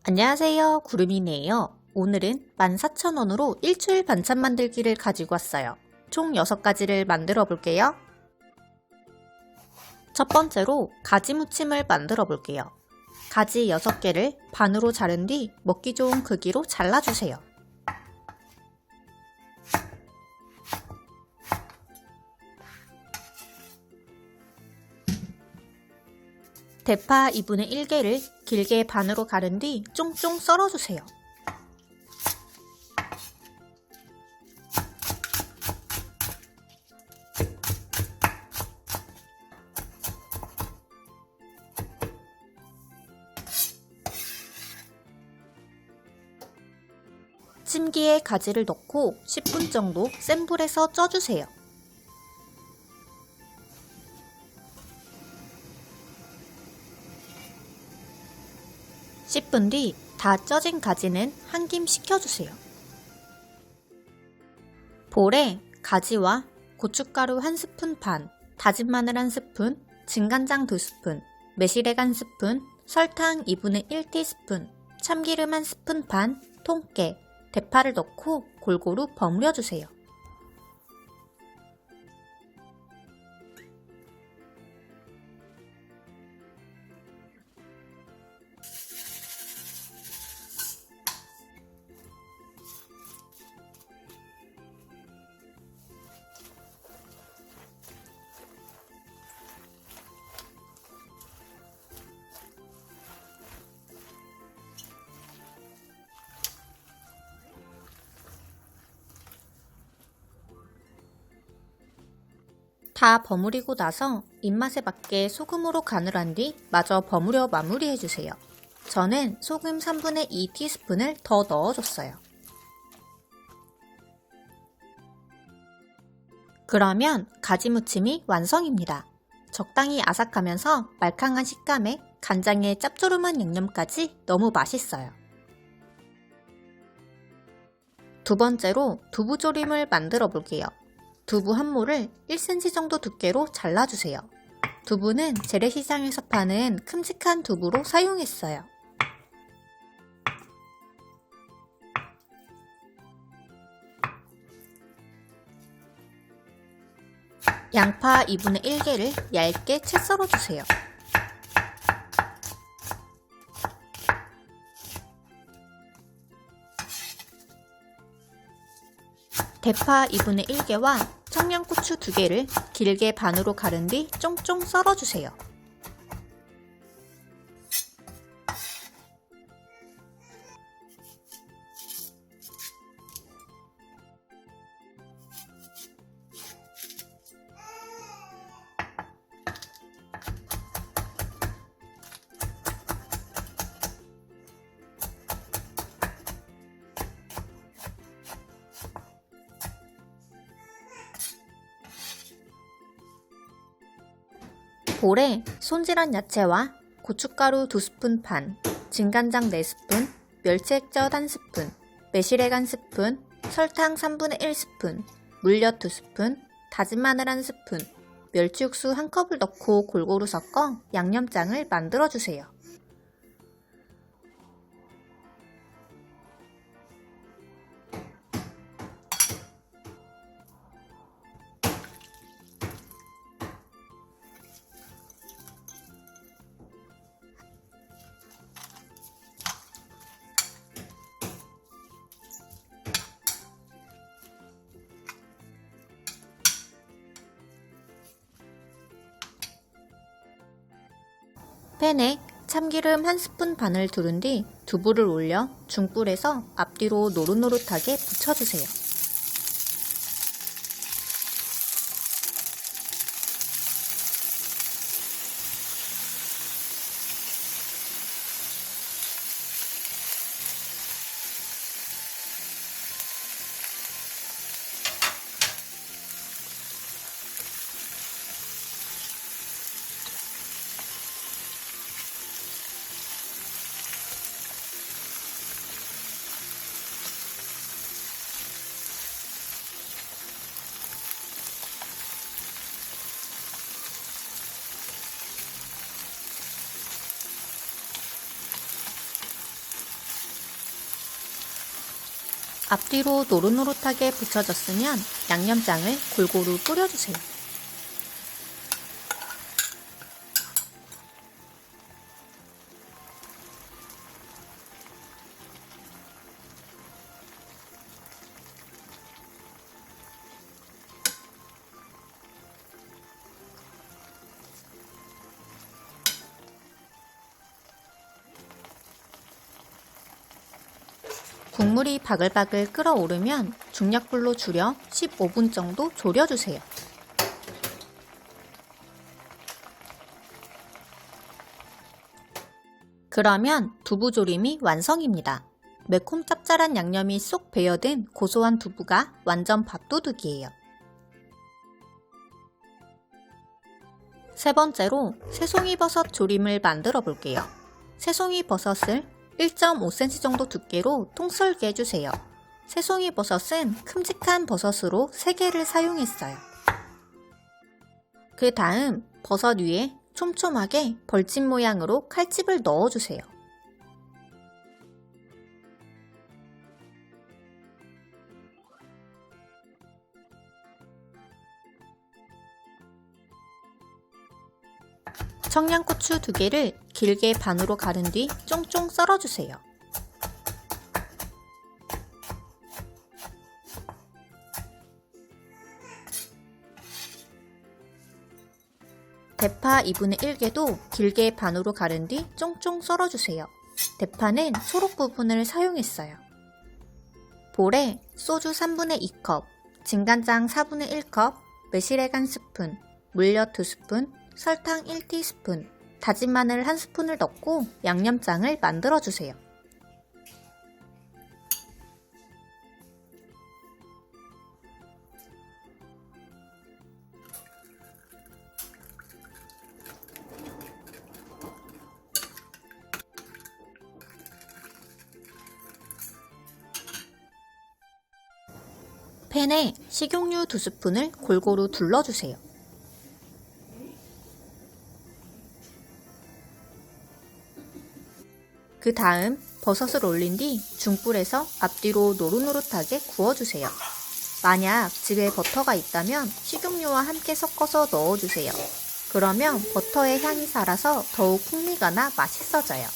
안녕하세요, 구름이네요. 오늘은 14,000원으로 일주일 반찬 만들기를 가지고 왔어요. 총 6가지를 만들어 볼게요. 첫 번째로 가지 무침을 만들어 볼게요. 가지 6개를 반으로 자른 뒤 먹기 좋은 크기로 잘라주세요. 대파 2분의 1개를 길게 반으로 가른 뒤 쫑쫑 썰어주세요. 찜기에 가지를 넣고 10분 정도 센 불에서 쪄주세요. (10분) 뒤 다 쪄진 가지는 한 김 식혀주세요. 볼에 가지와 고춧가루 1스푼 반, 다진 마늘 1스푼, 진간장 2스푼, 매실액 1스푼, 설탕 2분의 1티스푼, 참기름 1스푼 반, 통깨, 대파를 넣고 골고루 버무려주세요. 다 버무리고 나서 입맛에 맞게 소금으로 간을 한 뒤 마저 버무려 마무리해주세요. 저는 소금 3분의 2티스푼을 더 넣어줬어요. 그러면 가지무침이 완성입니다. 적당히 아삭하면서 말캉한 식감에 간장의 짭조름한 양념까지 너무 맛있어요. 두 번째로 두부조림을 만들어 볼게요. 두부 한 모를 1cm 정도 두께로 잘라주세요. 두부는 재래시장에서 파는 큼직한 두부로 사용했어요. 양파 2분의 1개를 얇게 채 썰어주세요. 대파 2분의 1개와 청양고추 2개를 길게 반으로 가른 뒤 쫑쫑 썰어주세요. 볼에 손질한 야채와 고춧가루 2스푼 반, 진간장 4스푼, 멸치액젓 1스푼, 매실액 1스푼, 설탕 3분의 1스푼, 물엿 2스푼, 다진 마늘 1스푼, 멸치육수 1컵을 넣고 골고루 섞어 양념장을 만들어주세요. 팬에 참기름 1스푼 반을 두른 뒤 두부를 올려 중불에서 앞뒤로 노릇노릇하게 부쳐주세요. 앞뒤로 노릇노릇하게 붙여졌으면 양념장을 골고루 뿌려주세요. 국물이 바글바글 끓어오르면 중약불로 줄여 15분 정도 졸여주세요. 그러면 두부조림이 완성입니다. 매콤 짭짤한 양념이 쏙 배어든 고소한 두부가 완전 밥도둑이에요. 세 번째로 새송이버섯 조림을 만들어 볼게요. 새송이버섯을 1.5cm 정도 두께로 통썰게 해주세요. 새송이버섯은 큼직한 버섯으로 3개를 사용했어요. 그 다음 버섯 위에 촘촘하게 벌집 모양으로 칼집을 넣어주세요. 청양고추 2개를 길게 반으로 가른 뒤 쫑쫑 썰어주세요. 대파 2분의 1개도 길게 반으로 가른 뒤 쫑쫑 썰어주세요. 대파는 초록 부분을 사용했어요. 볼에 소주 3분의 2컵, 진간장 4분의 1컵, 매실액 1스푼, 물엿 2스푼, 설탕 1티스푼, 다진 마늘 1스푼을 넣고 양념장을 만들어주세요. 팬에 식용유 2스푼을 골고루 둘러주세요. 그 다음 버섯을 올린 뒤 중불에서 앞뒤로 노릇노릇하게 구워주세요. 만약 집에 버터가 있다면 식용유와 함께 섞어서 넣어주세요. 그러면 버터의 향이 살아서 더욱 풍미가 나 맛있어져요.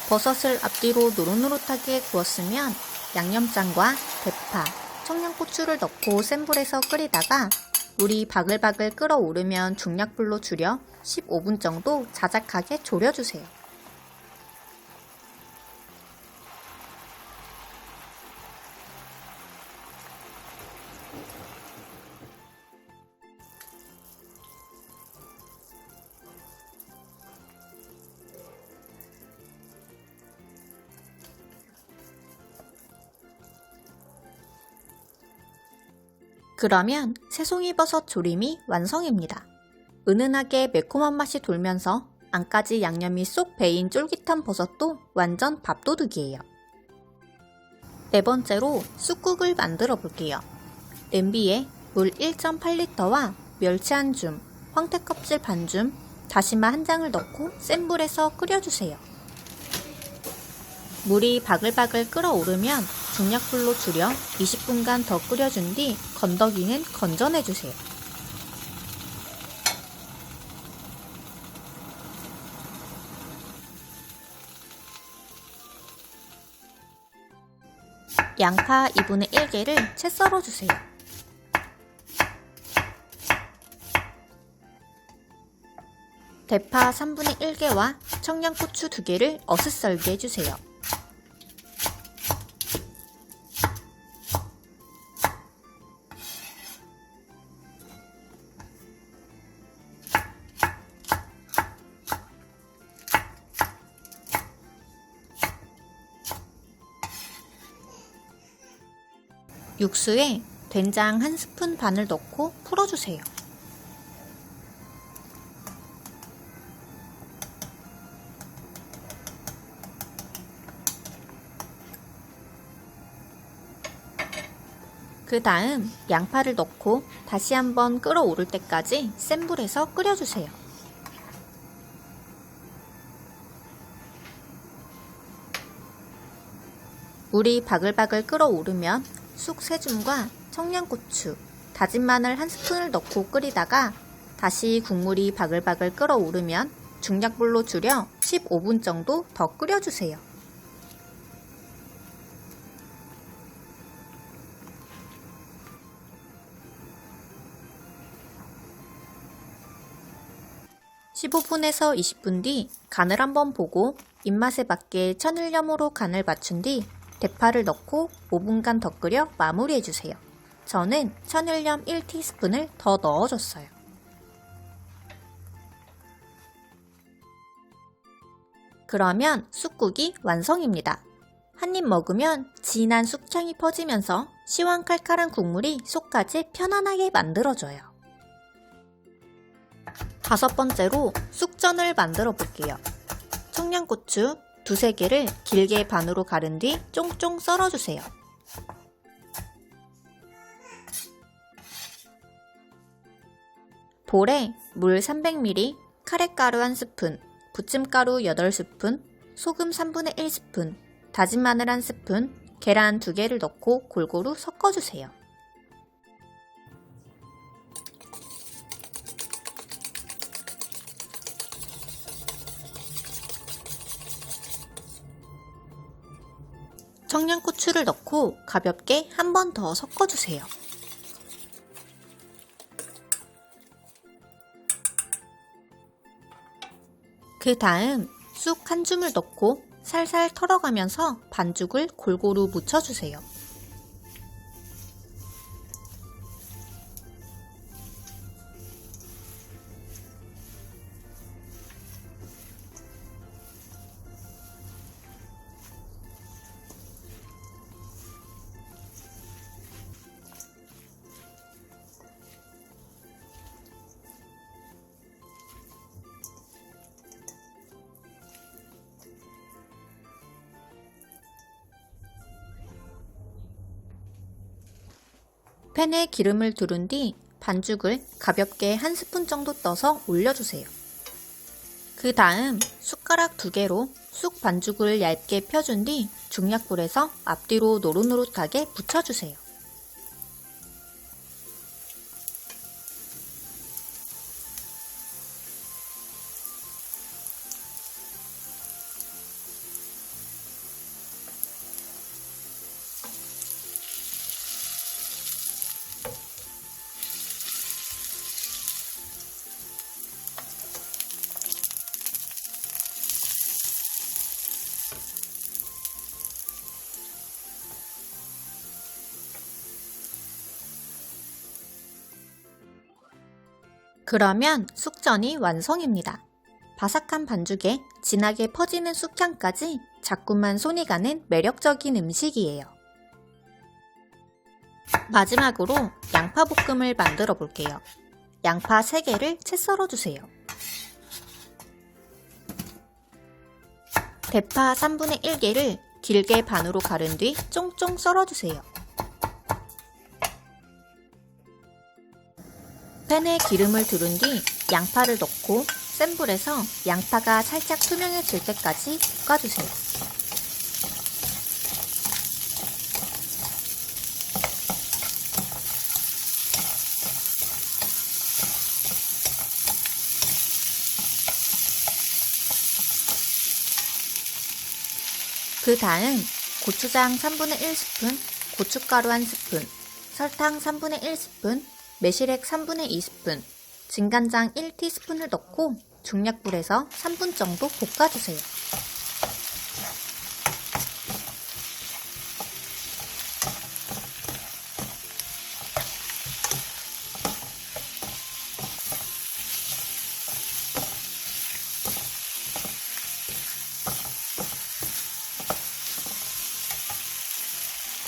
버섯을 앞뒤로 노릇노릇하게 구웠으면 양념장과 대파, 청양고추를 넣고 센 불에서 끓이다가 물이 바글바글 끓어오르면 중약불로 줄여 15분 정도 자작하게 졸여주세요. 그러면 새송이버섯 조림이 완성입니다. 은은하게 매콤한 맛이 돌면서 안까지 양념이 쏙 배인 쫄깃한 버섯도 완전 밥도둑이에요. 네 번째로 쑥국을 만들어 볼게요. 냄비에 물 1.8리터와 멸치 한 줌, 황태 껍질 반 줌, 다시마 한 장을 넣고 센 불에서 끓여주세요. 물이 바글바글 끓어오르면 중약불로 줄여 20분간 더 끓여준 뒤 건더기는 건져내주세요. 양파 2분의 1개를 채 썰어주세요. 대파 3분의 1개와 청양고추 2개를 어슷썰게 해주세요. 육수에 된장 1스푼 반을 넣고 풀어주세요. 그 다음 양파를 넣고 다시 한번 끓어오를 때까지 센 불에서 끓여주세요. 물이 바글바글 끓어오르면 쑥 3줌과 청양고추, 다진 마늘 1스푼을 넣고 끓이다가 다시 국물이 바글바글 끓어오르면 중약불로 줄여 15분 정도 더 끓여주세요. (15분에서 20분) 뒤 간을 한번 보고 입맛에 맞게 천일염으로 간을 맞춘 뒤 대파를 넣고 5분간 더 끓여 마무리해주세요. 저는 천일염 1티스푼을 더 넣어줬어요. 그러면 쑥국이 완성입니다. 한입 먹으면 진한 쑥향이 퍼지면서 시원칼칼한 국물이 속까지 편안하게 만들어줘요. 5번째로 쑥전을 만들어 볼게요. 청양고추 2~3개를 길게 반으로 가른 뒤 쫑쫑 썰어주세요. 볼에 물 300ml, 카레가루 1스푼, 부침가루 8스푼, 소금 1/3스푼, 다진 마늘 1스푼, 계란 2개를 넣고 골고루 섞어주세요. 청양고추를 넣고 가볍게 한 번 더 섞어주세요. 그 다음 쑥 1줌을 넣고 살살 털어가면서 반죽을 골고루 묻혀주세요. 팬에 기름을 두른 뒤 반죽을 가볍게 1스푼 정도 떠서 올려주세요. 그 다음 숟가락 2개로 쑥 반죽을 얇게 펴준 뒤 중약불에서 앞뒤로 노릇노릇하게 붙여주세요. 그러면 쑥전이 완성입니다. 바삭한 반죽에 진하게 퍼지는 쑥향까지 자꾸만 손이 가는 매력적인 음식이에요. 마지막으로 양파볶음을 만들어 볼게요. 양파 3개를 채 썰어주세요. 대파 1/3개를 길게 반으로 가른 뒤 쫑쫑 썰어주세요. 팬에 기름을 두른 뒤 양파를 넣고 센 불에서 양파가 살짝 투명해질 때까지 볶아주세요. 그 다음 고추장 1/3스푼, 고춧가루 1스푼, 설탕 1/3스푼, 매실액 2/3스푼, 진간장 1티스푼을 넣고 중약불에서 3분 정도 볶아주세요.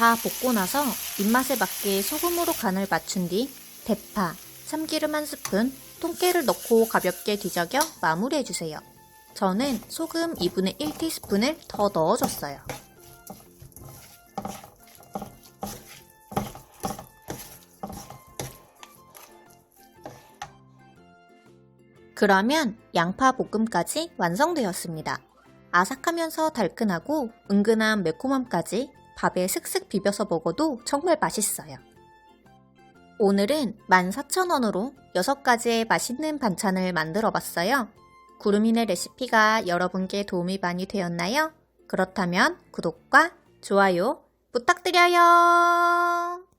다 볶고 나서 입맛에 맞게 소금으로 간을 맞춘 뒤 대파, 참기름 1스푼, 통깨를 넣고 가볍게 뒤적여 마무리해주세요. 저는 소금 2분의 1티스푼을 더 넣어줬어요. 그러면 양파 볶음까지 완성되었습니다. 아삭하면서 달큰하고 은근한 매콤함까지 밥에 슥슥 비벼서 먹어도 정말 맛있어요. 오늘은 14,000원으로 6가지의 맛있는 반찬을 만들어 봤어요. 구름이네 레시피가 여러분께 도움이 많이 되었나요? 그렇다면 구독과 좋아요 부탁드려요.